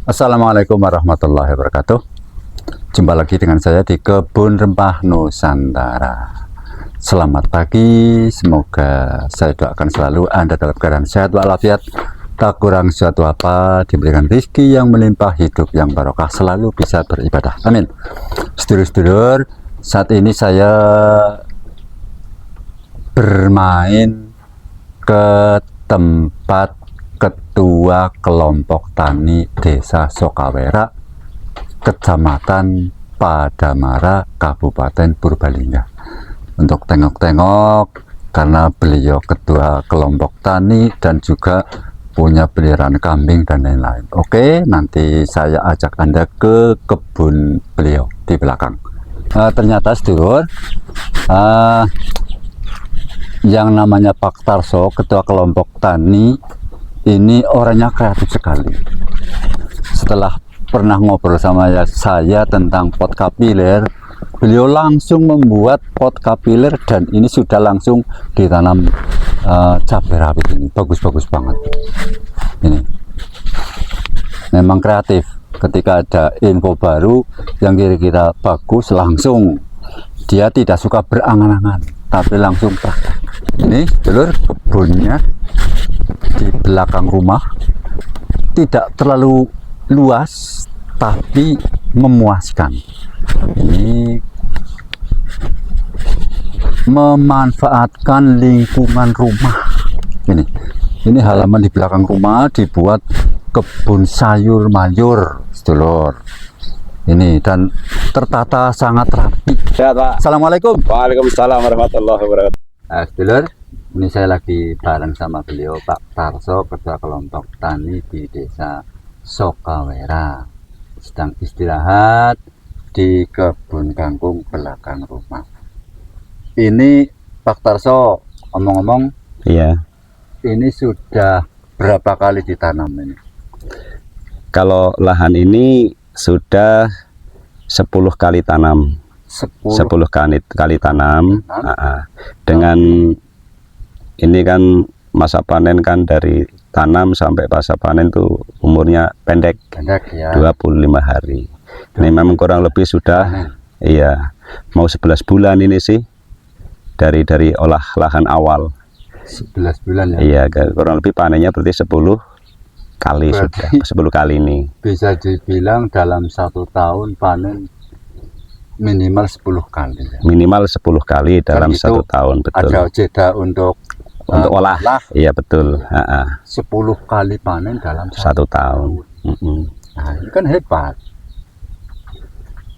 Assalamualaikum warahmatullahi wabarakatuh. Jumpa lagi dengan saya di Kebun Rempah Nusantara. Selamat pagi, semoga saya doakan selalu Anda dalam keadaan sehat walafiat, tak kurang suatu apa, diberikan rezeki yang melimpah, hidup yang barokah, selalu bisa beribadah. Amin. Sedulur-sedulur, saat ini saya bermain ke tempat Ketua Kelompok Tani Desa Sokawera, Kecamatan Padamara, Kabupaten Purbalingga, untuk tengok-tengok karena beliau Ketua Kelompok Tani dan juga punya peliharaan kambing dan lain-lain. Oke, nanti saya ajak Anda ke kebun beliau di belakang. Ternyata sedulur, yang namanya Pak Tarso, Ketua Kelompok Tani, ini orangnya kreatif sekali. Setelah pernah ngobrol sama saya tentang pot kapiler, beliau langsung membuat pot kapiler dan ini sudah langsung ditanam cabai rawit. Ini bagus-bagus banget. Ini memang kreatif. Ketika ada info baru yang kira-kira bagus, langsung dia tidak suka berangan-angan, tapi langsung praktek. Ini dulur, kebunnya di belakang rumah, tidak terlalu luas tapi memuaskan. Ini memanfaatkan lingkungan rumah. Ini halaman di belakang rumah dibuat kebun sayur mayur, sedulur. Ini dan tertata sangat rapi. Sehat, Pak. Assalamualaikum. Waalaikumsalam warahmatullahi wabarakatuh. Sedulur, ini saya lagi bareng sama beliau Pak Tarso, Ketua Kelompok Tani di Desa Sokawera, sedang istirahat di kebun kangkung belakang rumah. Ini Pak Tarso, omong-omong, Iya. ini sudah berapa kali ditanam ini? Kalau lahan ini sudah 10 kali tanam. 10 kali tanam. Dengan ini kan masa panen kan dari tanam sampai masa panen tuh umurnya pendek ya. 25 hari. Ini memang kurang lebih sudah iya mau 11 bulan ini sih dari olah lahan awal. 11 bulan ya? Iya, kurang lebih panennya berarti 10 kali berarti sudah 10 kali ini. Bisa dibilang dalam 1 tahun panen minimal 10 kali ya? Minimal 10 kali dalam 1 tahun, betul. Ada jeda untuk olah. Iya, betul. 10 kali panen dalam 1 tahun. Nah, ini kan hebat.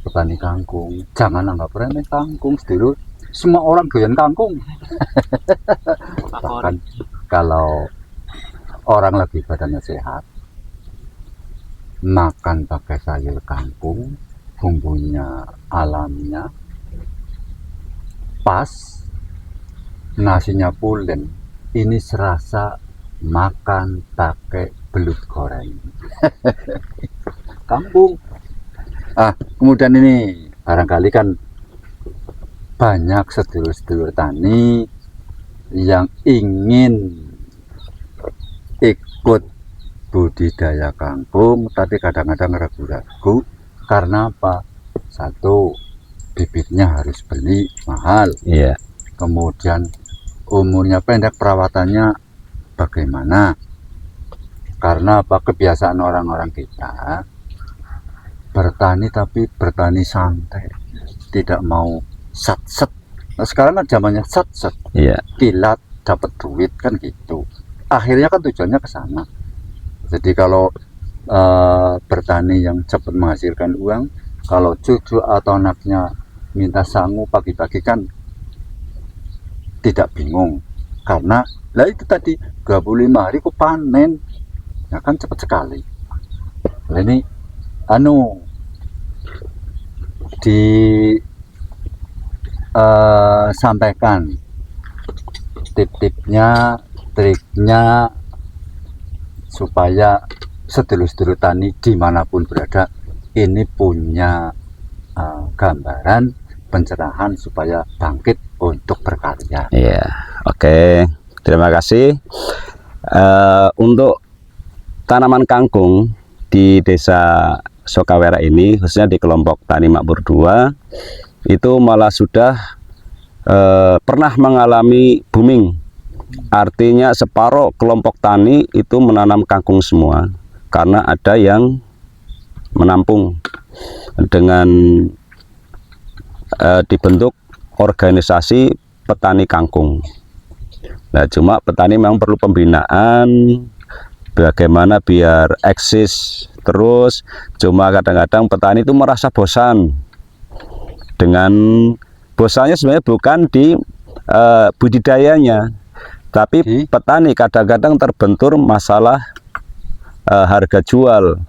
Petani kangkung, jangan anggap remeh kangkung, sedulur. Semua orang doyan kangkung. Bahkan kalau orang lagi badannya sehat, makan pakai sayur kangkung, bumbunya alaminya pas, nasinya pulen, ini serasa makan pakai belut goreng. Kangkung. Kemudian ini barangkali kan banyak sedulur-sedulur tani yang ingin ikut budidaya kangkung, tapi kadang-kadang ragu-ragu karena apa? Satu, bibitnya harus beli mahal. Iya. Kemudian umurnya pendek, perawatannya bagaimana? Karena apa? Kebiasaan orang-orang kita bertani tapi bertani santai, tidak mau sat-set. Nah, sekarang kan zamannya sat-set. Iya. Kilat dapat duit kan gitu. Akhirnya kan tujuannya ke sana. Jadi kalau bertani yang cepat menghasilkan uang, kalau cucu atau anaknya minta sangu pagi-pagi kan tidak bingung, karena lah itu tadi 25 hari ku panen ya kan, cepat sekali. Nah, ini sampaikan tip-tipnya, triknya supaya sedulur-sedulur tani dimanapun berada ini punya gambaran pencerahan supaya bangkit untuk berkarya. Iya, oke. Terima kasih. Untuk tanaman kangkung di desa Sokawera ini, khususnya di kelompok Tani Makmur 2, itu malah sudah pernah mengalami booming. Artinya separuh kelompok tani itu menanam kangkung semua, karena ada yang menampung dengan dibentuk organisasi petani kangkung. Nah, cuma petani memang perlu pembinaan bagaimana biar eksis terus. Cuma kadang-kadang petani itu merasa bosan. Dengan bosannya sebenarnya bukan di budidayanya, tapi petani kadang-kadang terbentur masalah harga jual.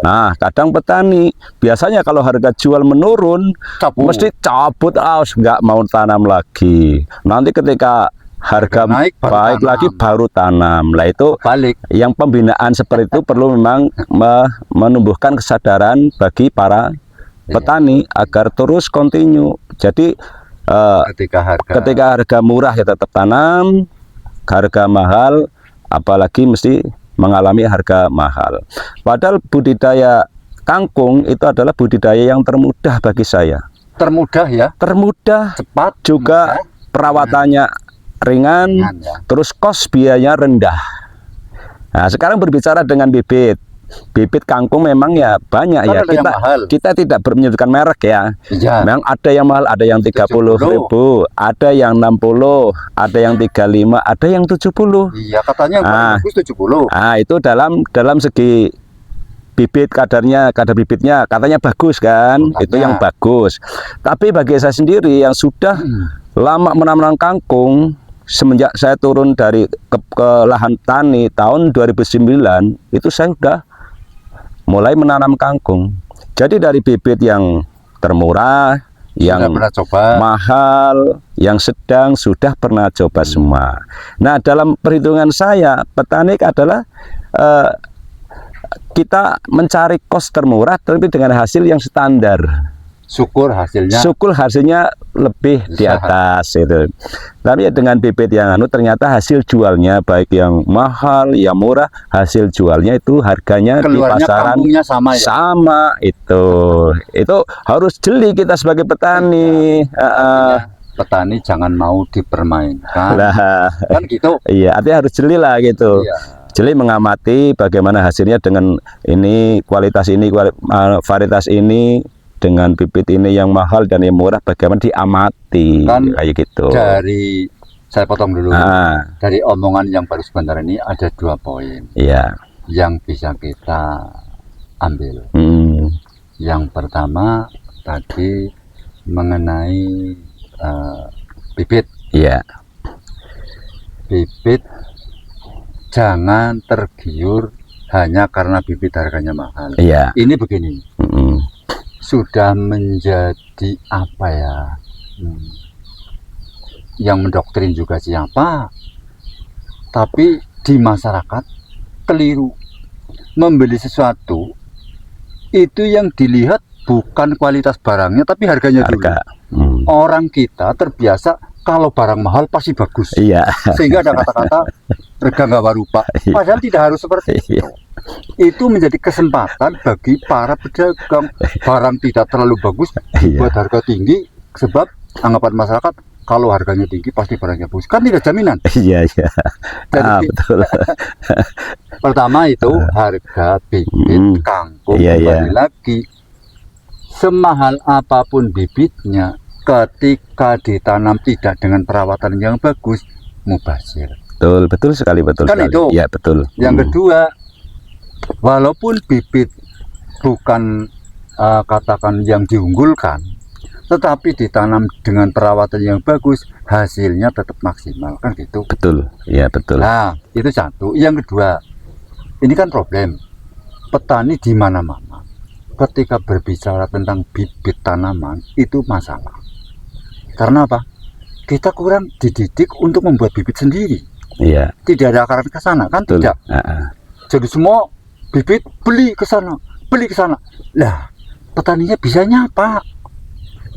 Nah, kadang petani biasanya kalau harga jual menurun, mesti cabut, nggak mau tanam lagi. Nanti ketika harga naik baik lagi baru tanam. Lah itu balik. Yang pembinaan seperti itu perlu memang menumbuhkan kesadaran bagi para petani agar terus continue. Jadi ketika harga murah ya tetap tanam, harga mahal apalagi mesti mengalami harga mahal. Padahal budidaya kangkung itu adalah budidaya yang termudah bagi saya. Termudah ya? Termudah, cepat, juga perawatannya ringan, ya. Terus kos biayanya rendah. Nah, sekarang berbicara dengan bibit. Bibit kangkung memang ya banyak ya. Kita tidak menyebutkan merek ya. Memang ada yang mahal, ada yang 30.000, ada yang 60, ada yang 35, ada yang 70. Iya, katanya yang paling bagus 70. Nah, itu dalam segi bibit kadar bibitnya katanya bagus kan. Itu yang bagus. Tapi bagi saya sendiri yang sudah lama menanam kangkung, semenjak saya turun dari ke lahan tani tahun 2009, itu saya sudah mulai menanam kangkung. Jadi dari bibit yang termurah, yang mahal, yang sedang, sudah pernah coba semua. Nah, dalam perhitungan saya, petani adalah kita mencari kos termurah tapi dengan hasil yang standar. Syukur hasilnya lebih di atas itu. Tapi ya dengan bibit yang ternyata hasil jualnya baik yang mahal, yang murah, hasil jualnya itu harganya keluarnya di pasaran sama, ya? Sama itu harus jeli kita sebagai petani. Petani jangan mau dipermainkan. Kan gitu. Iya, artinya harus jeli lah gitu. Iya. Jeli mengamati bagaimana hasilnya dengan ini, kualitas ini, varietas ini, dengan bibit ini yang mahal dan yang murah, bagaimana diamati kan, kayak gitu. Saya potong dulu. Dari omongan yang baru sebentar ini ada 2 poin yang bisa kita ambil. Yang pertama tadi mengenai bibit. Bibit jangan tergiur hanya karena bibit harganya mahal. Ini begini. Sudah menjadi apa ya, yang mendoktrin juga siapa, tapi di masyarakat keliru. Membeli sesuatu itu yang dilihat bukan kualitas barangnya tapi harganya dulu. Orang kita terbiasa kalau barang mahal pasti bagus, sehingga ada kata-kata rega nggak warupa, padahal tidak harus seperti itu. Itu menjadi kesempatan bagi para pedagang. Barang tidak terlalu bagus buat harga tinggi, sebab anggapan masyarakat kalau harganya tinggi pasti barangnya bagus, kan tidak jaminan. Jadi, betul. Pertama itu harga bibit kangkung. Kembali lagi, semahal apapun bibitnya, ketika ditanam tidak dengan perawatan yang bagus, mubazir. Betul sekali, betul kan sekali. Itu ya, betul. Yang kedua, walaupun bibit bukan katakan yang diunggulkan, tetapi ditanam dengan perawatan yang bagus, hasilnya tetap maksimal, kan gitu. Betul, ya betul. Nah, itu satu. Yang kedua, ini kan problem petani di mana-mana. Ketika berbicara tentang bibit tanaman, itu masalah. Karena apa? Kita kurang dididik untuk membuat bibit sendiri. Tidak ada akaran ke sana, kan? Betul. Tidak. Jadi semua bibit beli ke sana. Lah, petaninya bisanya apa?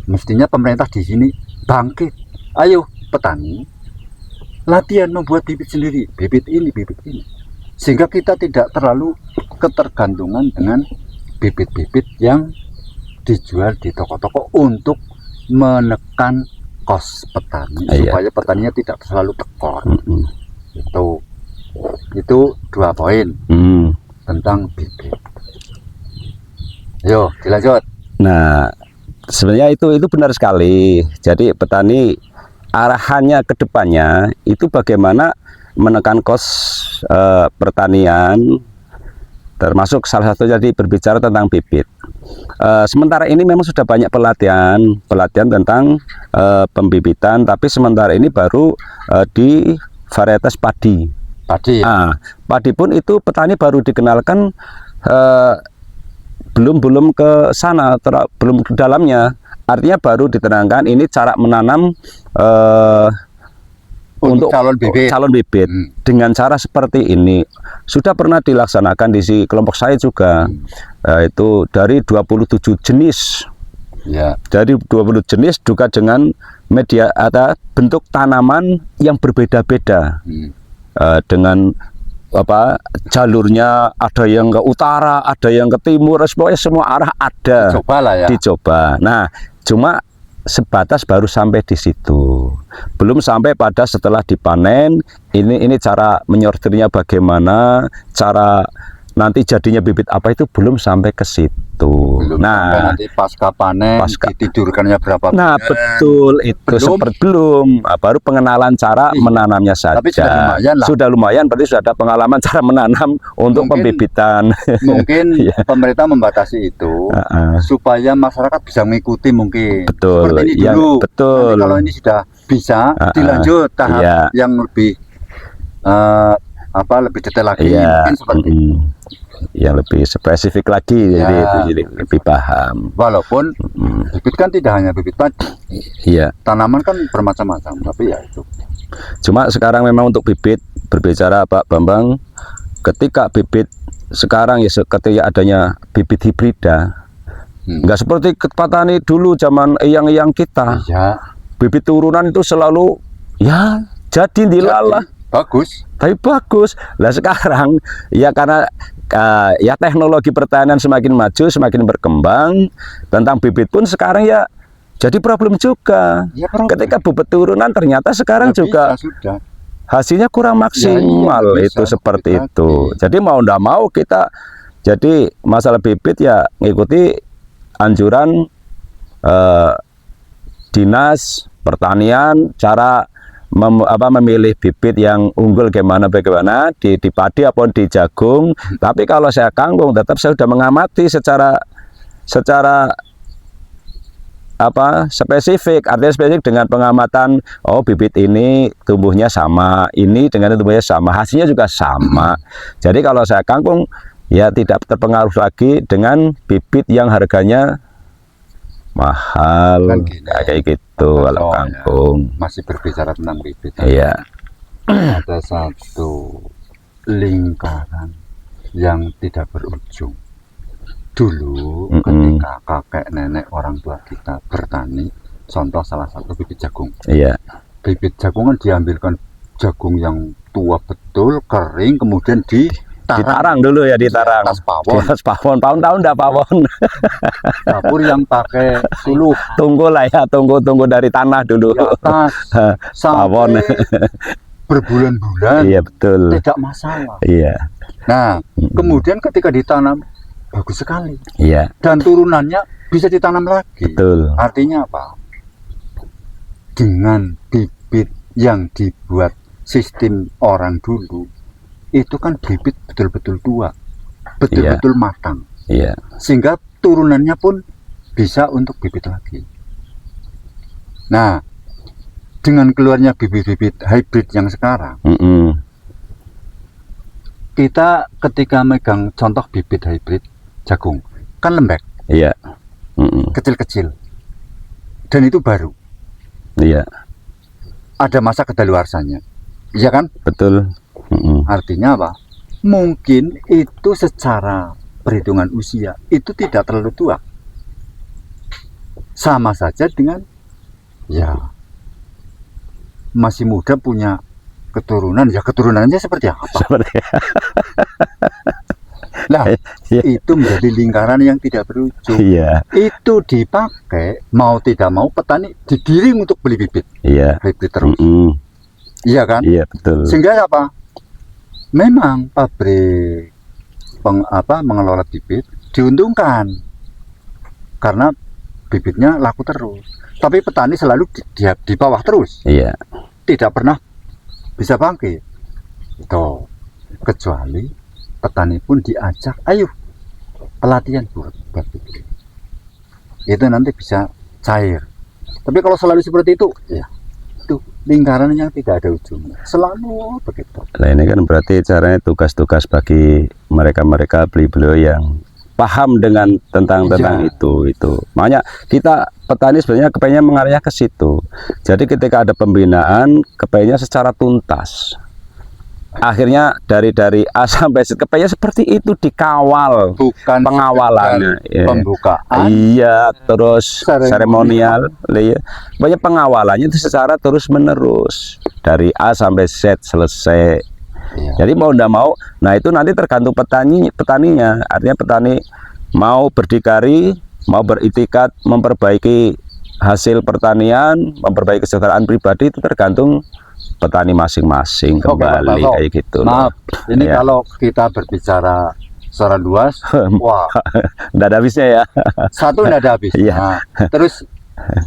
Mestinya pemerintah di sini bangkit. Ayo petani, latihan membuat bibit sendiri. Bibit ini. Sehingga kita tidak terlalu ketergantungan dengan bibit-bibit yang dijual di toko-toko untuk menekan kos petani supaya petaninya tidak selalu tekor. Itu 2 poin tentang bibit. Yo, dilanjut. Nah, sebenarnya itu benar sekali. Jadi petani arahannya ke depannya itu bagaimana menekan kos pertanian, termasuk salah satu jadi berbicara tentang bibit. Sementara ini memang sudah banyak pelatihan tentang pembibitan, tapi sementara ini baru di varietas padi. Padi pun itu petani baru dikenalkan, belum ke sana, belum ke dalamnya. Artinya baru diterangkan ini cara menanam untuk calon bibit dengan cara seperti ini. Sudah pernah dilaksanakan di kelompok saya juga. Itu dari 27 jenis. Dari 20 jenis juga dengan media atau bentuk tanaman yang berbeda-beda. Dengan jalurnya, ada yang ke utara, ada yang ke timur, pokoknya semua arah ada. Dicoba. Nah, cuma sebatas baru sampai di situ, belum sampai pada setelah dipanen. Ini cara menyortirnya bagaimana, cara nanti jadinya bibit apa, itu belum sampai ke situ. Nanti pasca panen ditidurkannya berapa bulan. Nah, betul, itu belum. Baru pengenalan cara menanamnya saja. Tapi sudah lumayan berarti sudah ada pengalaman cara menanam untuk pembibitan. Mungkin pemerintah membatasi itu supaya masyarakat bisa mengikuti mungkin. Betul. Seperti ini dulu. Betul. Nanti kalau ini sudah bisa dilanjut tahap yang lebih lebih detail lagi, mungkin seperti yang lebih spesifik lagi, jadi lebih paham. Walaupun bibit kan tidak hanya bibit padi, tanaman kan bermacam-macam, tapi ya itu. Cuma sekarang memang untuk bibit, berbicara Pak Bambang, ketika bibit sekarang ketika adanya bibit hibrida, nggak seperti petani dulu zaman eyang-eyang kita. Bibit turunan itu selalu jadi dilalah. Tapi bagus. Lah sekarang karena teknologi pertanian semakin maju, semakin berkembang, tentang bibit pun sekarang jadi problem juga. Ketika bibit turunan ternyata sekarang juga hasilnya kurang maksimal, itu seperti itu. Jadi mau ndak mau kita, jadi masalah bibit ngikuti anjuran Dinas Pertanian, cara memilih bibit yang unggul bagaimana di padi ataupun di jagung. Tapi kalau saya kangkung, tetap saya sudah mengamati secara spesifik, artinya spesifik dengan pengamatan, bibit ini tumbuhnya sama, ini dengan tumbuhnya sama, hasilnya juga sama. Jadi kalau saya kangkung tidak terpengaruh lagi dengan bibit yang harganya mahal, kayak gitu. Kalau kangkung masih berbicara tentang bibit, ada satu lingkaran yang tidak berujung. Dulu ketika kakek nenek orang tua kita bertani, contoh salah satu bibit jagung. Bibit jagung kan diambilkan jagung yang tua betul, kering, kemudian ditarang dulu ditarang. Di atas pawon. Tahun-tahun enggak pawon. Dapur yang pakai suluh. Tunggu dari tanah dulu. Di atas pawon. Berbulan-bulan. Betul. Tidak masalah. Nah, kemudian ketika ditanam bagus sekali. Dan turunannya bisa ditanam lagi. Betul. Artinya apa? Dengan bibit yang dibuat sistem orang dulu, itu kan bibit betul-betul tua, betul-betul matang, sehingga turunannya pun bisa untuk bibit lagi. Nah, dengan keluarnya bibit-bibit hybrid yang sekarang, kita ketika megang contoh bibit hybrid jagung, kan lembek, kecil-kecil, dan itu baru, ada masa kedaluarsanya, kan? Betul. Artinya apa? Mungkin itu secara perhitungan usia itu tidak terlalu tua, sama saja dengan masih muda punya keturunan, keturunannya seperti apa? Nah, itu menjadi lingkaran yang tidak berujung. Iya. Itu dipakai mau tidak mau petani digiring untuk beli bibit. Iya. Bibit terus. Iya kan? Iya, betul. Sehingga apa? Memang pabrik mengelola bibit diuntungkan karena bibitnya laku terus. Tapi petani selalu di bawah terus. Iya. Tidak pernah bisa bangkit. Itu kecuali petani pun diajak, ayo pelatihan buat bibit. Itu nanti bisa cair. Tapi kalau selalu seperti itu, ya itu lingkaran yang tidak ada ujungnya. Selalu begitu. Nah, ini kan berarti caranya tugas-tugas bagi mereka-mereka beliau yang paham dengan tentang itu. Makanya kita petani sebenarnya kepengennya mengarahnya ke situ. Jadi ketika ada pembinaan, kepengennya secara tuntas. Akhirnya dari A sampai Z kepengennya seperti itu, dikawal, bukan pengawalannya, pembukaan, iya, terus seremonial, iya. Banyak pengawalannya itu secara terus menerus dari A sampai Z selesai. Iya. Jadi mau ndak mau, nah itu nanti tergantung petaninya. Artinya petani mau berdikari, mau beritikat, memperbaiki hasil pertanian, memperbaiki kesejahteraan pribadi, itu tergantung petani masing-masing kembali. Oke, kayak gitu. Maaf, ini ya. Kalau kita berbicara secara luas, wah, nggak ada habisnya ya. Satu nggak ada habis. Iya. Nah, terus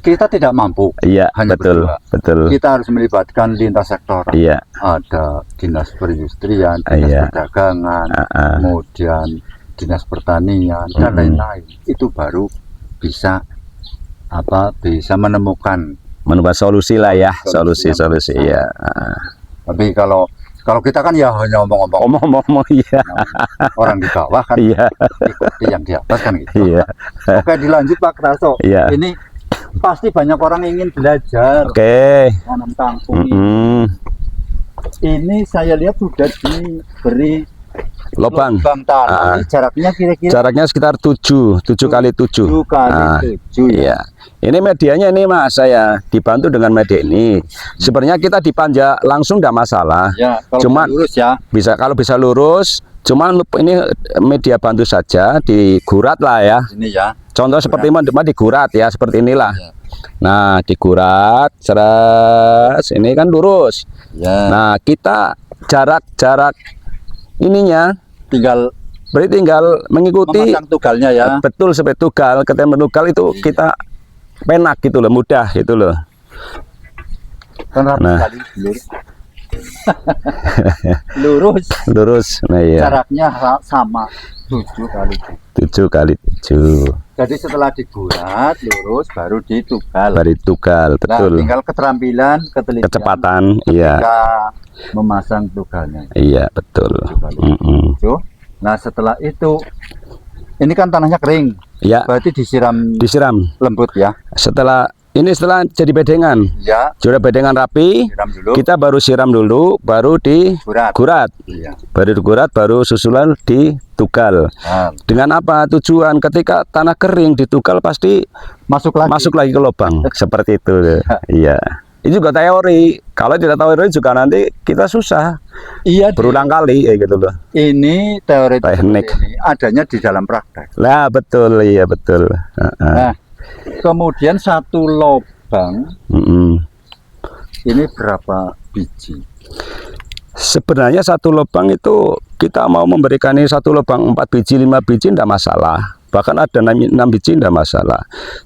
kita tidak mampu. Iya, hanya betul, berdua. Betul. Kita harus melibatkan lintas sektor. Iya. Ada dinas perindustrian, dinas perdagangan, kemudian dinas pertanian dan lain-lain. Itu baru bisa bisa menemukan solusi lah ya, solusi ya. Tapi kalau kita kan ya hanya omong-omong ya. Orang di bawah kan ikuti yang di atas kan gitu. Iya. Oke, dilanjut Pak Tarso. Iya. Ini pasti banyak orang ingin belajar tanam kangkung. Ini saya lihat sudah diberi lubang tanam. Jaraknya kira-kira? Jaraknya sekitar 7 kali 7. 7 kali 7 ya. Iya. Ini medianya ini Mas, saya dibantu dengan media ini. Sebenarnya kita dipanja langsung tidak masalah. Ya, kalau cuman lurus ya. Kalau bisa lurus, cuman ini media bantu saja, digurat lah ya. Ini ya. Contoh seperti digurat ya, seperti inilah. Ya. Nah, digurat, ceras, ini kan lurus. Ya. Nah, kita jarak ininya tinggal mengikuti memasang tugalnya ya. Betul, sampai tugal, ketika tugal itu kita penak gitu loh, mudah gitu loh. Nah. lurus. Nah, iya. Jaraknya sama 7 kali 7. Jadi setelah digurat lurus baru ditugal. Betul. Nah, tinggal keterampilan, kecepatan, iya. Memasang tugalnya. Iya, betul. Nah, setelah itu ini kan tanahnya kering. Ya. Berarti disiram lembut ya. Setelah jadi bedengan. Ya. Sudah bedengan rapi. Kita baru siram dulu, baru digurat. Ya. Baru digurat, baru susulan ditugal. Dengan apa tujuan? Ketika tanah kering ditugal pasti masuk lagi ke lubang. Seperti itu. Iya. Ini juga teori. Kalau tidak tahu teori juga nanti kita susah. Iya. Berulang kali gitu loh. Ini teori teknik. Ini adanya di dalam praktek. Lah betul, iya betul. Nah, kemudian satu lubang. Ini berapa biji? Sebenarnya satu lubang itu kita mau memberikan ini satu lubang 4 biji, 5 biji tidak masalah. Bahkan ada 6 biji tidak masalah.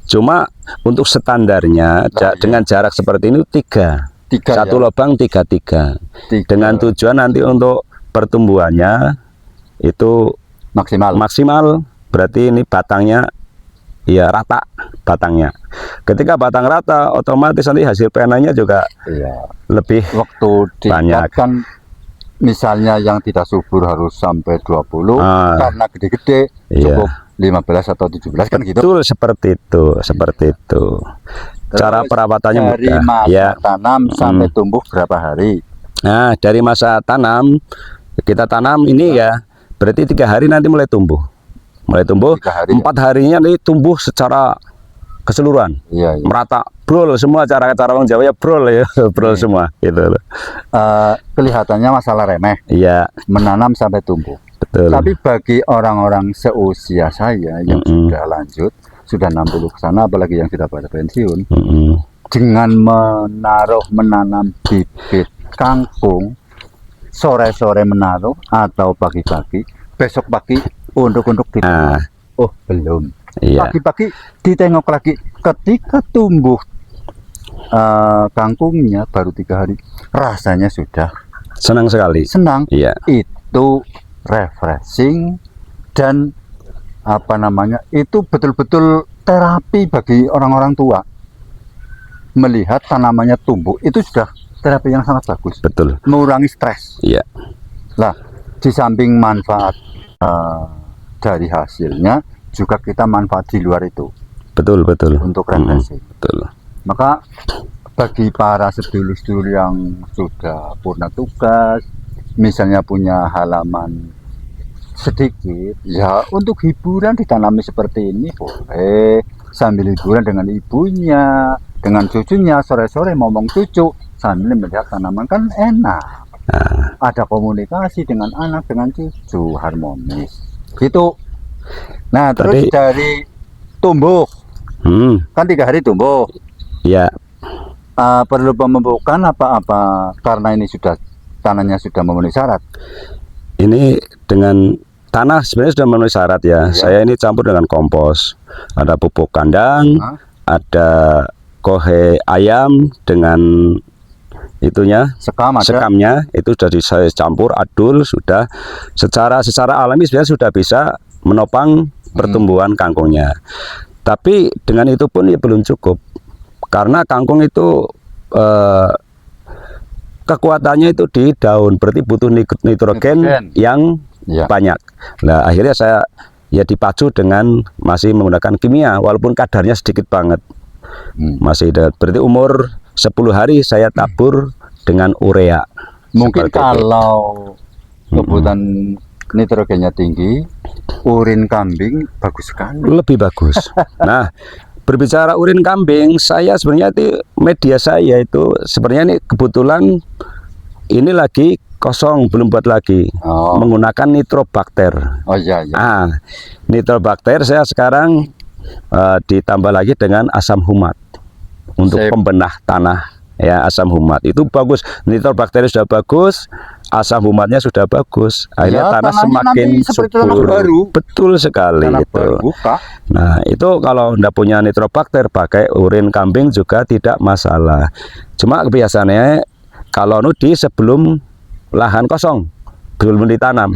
Cuma untuk standarnya dengan jarak seperti ini 3. Satu lubang 3. Dengan tujuan nanti untuk pertumbuhannya itu maksimal. Berarti ini batangnya ya rata batangnya. Ketika batang rata, otomatis nanti hasil panennya juga lebih banyak. Kan misalnya yang tidak subur harus sampai 20, karena gede-gede cukup 15 atau 17 kan gitu. Betul, seperti itu. Cara perawatannya dari mudah. Masa tanam sampai tumbuh berapa hari? Nah, dari masa tanam kita tanam ini ya, berarti 3 hari nanti mulai tumbuh. 4 harinya nanti tumbuh secara keseluruhan. Merata, brol semua, cara orang Jawa ya brol ya, brol semua gitu. Kelihatannya masalah remeh. Iya. Menanam sampai tumbuh. Betul. Tapi bagi orang-orang seusia saya yang sudah lanjut, sudah 60 ke sana, apalagi yang sudah pada pensiun, dengan menanam bibit kangkung, sore-sore menaruh atau pagi-pagi, besok pagi untuk ditanam. Oh belum. Iya. Pagi-pagi ditengok lagi, ketika tumbuh kangkungnya baru 3 hari, rasanya sudah Senang sekali. senang. Iya. Itu refreshing dan apa namanya, itu betul-betul terapi bagi orang-orang tua. Melihat tanamannya tumbuh itu sudah terapi yang sangat bagus. Betul. Mengurangi stres. Iya. Lah, di samping manfaat dari hasilnya, juga kita manfaat di luar itu Betul. untuk refreshing. Betul. Maka bagi para sedulur-sedulur yang sudah purna tugas, misalnya punya halaman sedikit, ya untuk hiburan ditanami seperti ini boleh, sambil hiburan dengan ibunya, dengan cucunya, sore-sore ngomong cucu sambil melihat tanaman, kan enak. Ada komunikasi dengan anak, dengan cucu, harmonis gitu. Nah terus dari tumbuh kan 3 hari tumbuh, ya. perlu pemupukan apa karena ini sudah tanahnya sudah memenuhi syarat. Ini dengan tanah sebenarnya sudah memenuhi syarat ya. Saya ini campur dengan kompos, ada pupuk kandang, ada kohe ayam dengan itunya, sekamnya itu sudah saya campur adul, sudah secara alami sebenarnya sudah bisa menopang pertumbuhan kangkungnya. Tapi dengan itu pun ya belum cukup, karena kangkung itu kekuatannya itu di daun, berarti butuh nitrogen yang banyak. Nah akhirnya saya ya dipacu dengan masih menggunakan kimia, walaupun kadarnya sedikit banget. Masih ada, berarti umur 10 hari saya tabur dengan urea. Mungkin kalau kebutuhan nitrogennya tinggi, urin kambing bagus sekali. Lebih bagus. Nah, berbicara urin kambing, saya sebenarnya itu media saya itu sebenarnya ini kebetulan ini lagi kosong, belum buat lagi, menggunakan nitrobakter. Oh iya. Nitrobakter saya sekarang ditambah lagi dengan asam humat untuk pembenah tanah ya. Asam humat itu bagus, nitrobakter sudah bagus, asam humatnya sudah bagus, akhirnya tanah semakin subur. Betul sekali itu. Nah itu kalau tidak punya nitrobakter, pakai urin kambing juga tidak masalah. Cuma kebiasaannya kalau nudi sebelum lahan kosong, belum ditanam,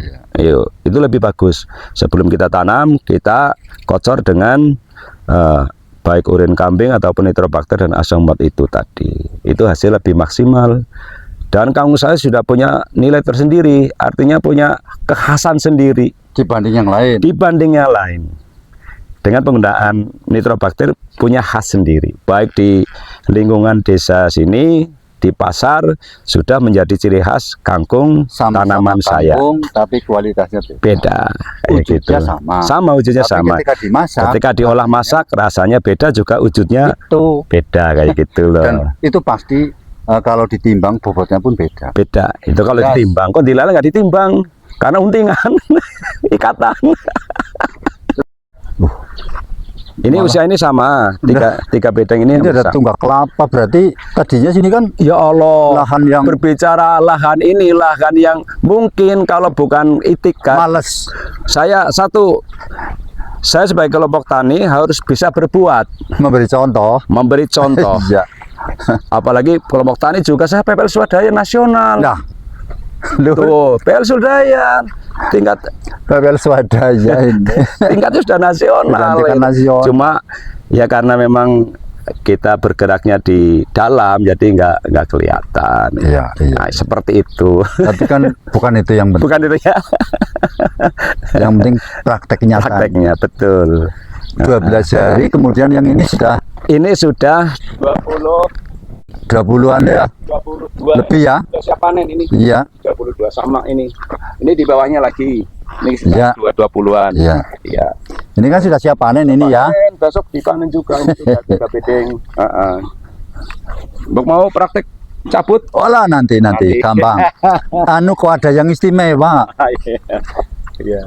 itu lebih bagus. Sebelum kita tanam, kita kocor dengan baik urin kambing ataupun nitrobakter dan asam humat itu tadi. Itu hasil lebih maksimal. Dan kangkung saya sudah punya nilai tersendiri, artinya punya kekhasan sendiri dibanding yang lain. Dengan penggunaan nitrobakter punya khas sendiri, baik di lingkungan desa sini, di pasar sudah menjadi ciri khas kangkung tanaman saya. Tapi kualitasnya beda, kayak gitu. Sama wujudnya sama. Ketika diolah masak rasanya beda juga, wujudnya itu beda kayak gitu loh. Dan itu pasti kalau ditimbang bobotnya pun beda. Itu kalau ditimbang, kok dilala nggak ditimbang karena untingan ikatan. Ini usia ini sama, tiga bedeng ini ada tunggak kelapa, berarti tadinya sini kan ya Allah, lahan yang berbicara lahan ini, lahan yang mungkin kalau bukan itikat males. Saya sebagai kelompok tani harus bisa berbuat, memberi contoh. Ya. Apalagi kelompok tani juga saya PPL Swadaya nasional. Nah, tuh PPL Swadaya tingkat PPL Swadaya ini tingkatnya sudah nasional. Cuma ya karena memang kita bergeraknya di dalam, jadi nggak kelihatan. Iya. Nah, seperti itu. Tapi kan bukan itu yang penting. Bukan itu ya. Yang penting prakteknya. Betul. 12 hari kemudian yang ini sudah 20-an ya. 22 lebih ya. Siap panen ini. Iya. 22 sama ini. Ini di bawahnya lagi. Ini sudah 20-an. Iya. Iya. Ini kan sudah siap panen ini ya. Besok dipanen juga ini sudah 3 bedeng. Mau praktek cabut? Olah nanti gampang. Kok ada yang istimewa. Iya.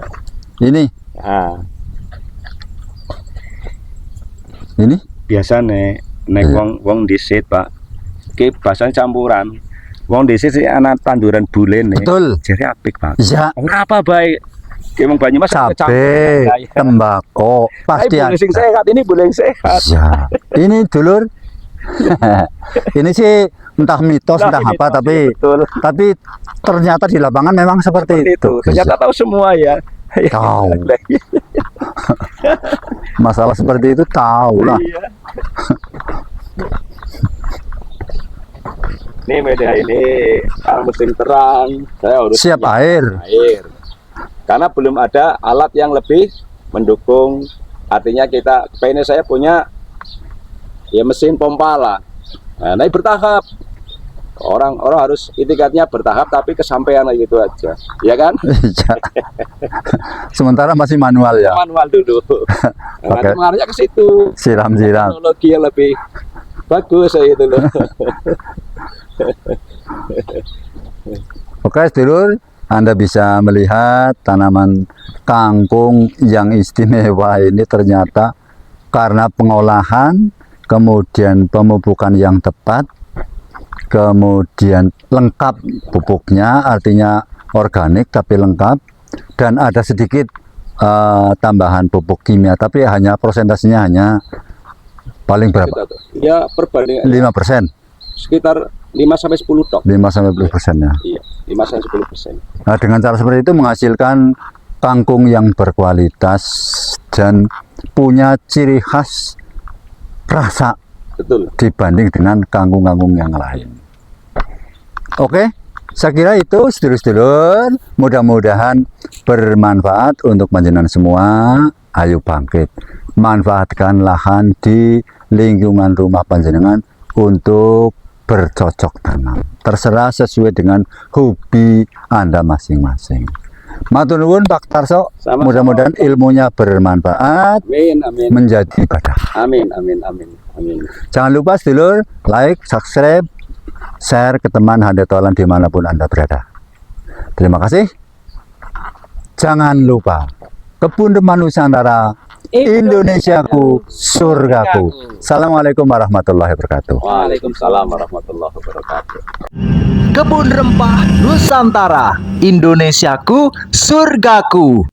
Ini, Ah, ini. biasane nek Iya. wong dhisit, Pak. Ki basane campuran. Wong dhisit sih ana tanduran bulen nih. Betul. Jere apik, Pak. Ya, Ora apa baik. Ki wong Banyumas cabe, tembakau, pasti Pasti ada. sing sehat, ini boleh sehat. Ya, ini dulur. Ini sih entah mitos, Nah, entah ini apa, pasti tapi betul. ternyata di lapangan memang seperti Seperti itu. itu. Ternyata tahu semua ya. Tahu. Masalah seperti itu tahu lah. Iya. Ini media ini kalau musim terang saya harus Siap air. air. Karena belum ada alat yang lebih mendukung. Artinya kita ini saya punya ya mesin pompa lah. Nah, ini bertahap. Orang harus itikadnya bertahap tapi kesampaian gitu aja. Ya kan? Iya. Sementara masih manual ya. Manual dulu. Nah, Oke. mengarahnya ke situ. Siram-siram. Teknologi yang lebih bagus itu loh. Oke, sedulur, Anda bisa melihat tanaman kangkung yang istimewa ini ternyata karena pengolahan, kemudian pemupukan yang tepat, kemudian lengkap pupuknya, artinya organik tapi lengkap, dan ada sedikit tambahan pupuk kimia, tapi hanya prosentasenya hanya paling berapa? Ya perbandingan 5%, sekitar 5-10 tok. 5-10% ya. Iya, 5-10%. Nah, dengan cara seperti itu menghasilkan kangkung yang berkualitas dan punya ciri khas rasa Betul. dibanding dengan kangkung-kangkung yang lain. Oke, saya kira itu sedulur-sedulur, mudah-mudahan bermanfaat untuk panjenengan semua. Ayo bangkit, manfaatkan lahan di lingkungan rumah panjenengan untuk bercocok tanam. Terserah sesuai dengan hobi Anda masing-masing. Matur nuwun Pak Tarso, Sama-sama. mudah-mudahan ilmunya bermanfaat Amin, amin. menjadi ibadah. Amin, amin, amin. Amin. Jangan lupa sedulur, like, subscribe, share ke teman handetolan dimanapun Anda berada. Terima kasih. Jangan lupa, Kebun Remah Nusantara, Indonesiaku, surgaku. Assalamualaikum warahmatullahi wabarakatuh. Waalaikumsalam warahmatullahi wabarakatuh. Kebun Rempah Nusantara, Indonesiaku, surgaku.